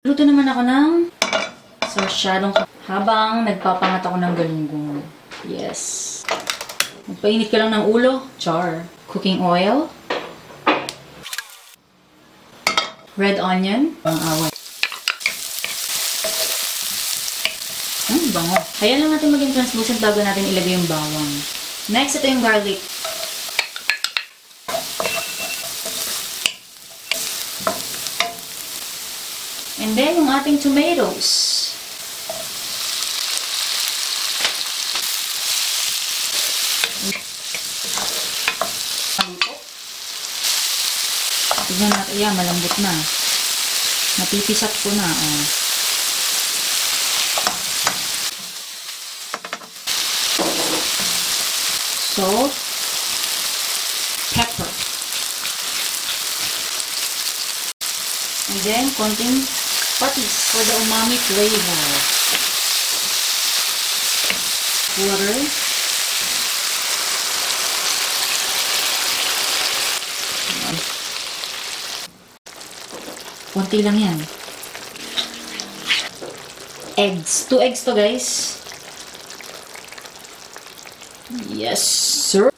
Luto naman ako ng sarsyadong habang nagpapangat ako ng galunggong. Yes. Magpainit ka lang ng ulo. Char. Cooking oil. Red onion. Pang-away. Bango. Hayaan lang natin maging translucent bago natin ilagay yung bawang. Next, ito yung garlic. And then, yung ating tomatoes. Tignan natin. Ayan, malambot na. Napipisat ko na. Oh. Salt. Pepper. And then, konting patis for the umami flavor. Water. Konti lang yan. Eggs. 2 eggs to, guys. Yes, sir.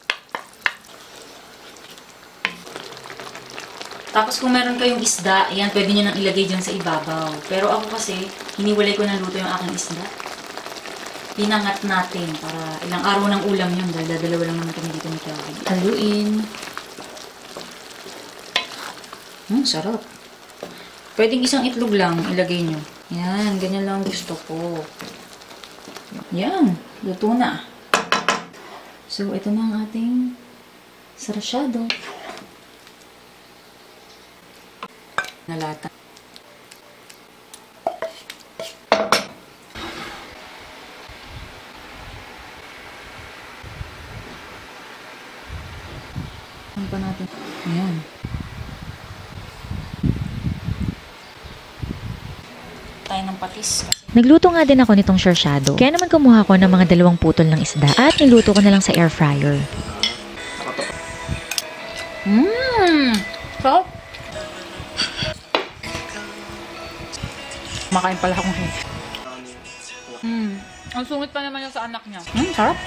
Tapos kung meron kayong isda, yan, pwede nyo nang ilagay dyan sa ibabaw. Pero ako kasi, hiniwalay ko ng luto yung aking isda. Pinangat natin para ilang araw ng ulam yun dahil dalawa lang naman kami dito ni Kelvin. Haluin. Sarap. Pwedeng isang itlog lang ilagay nyo. Yan, ganyan lang gusto ko. Yan, luto na. So, ito na ang ating sarsyado. Nalata. Ano pa natin? Ayan. Tayo ng patis. Nagluto nga din ako nitong sarsyado. Kaya naman kumuha ko ng mga 2 putol ng isda at niluto ko na lang sa air fryer. Sarap. Makain pala akong Ang sungit pa naman yung sa anak niya. Sarap.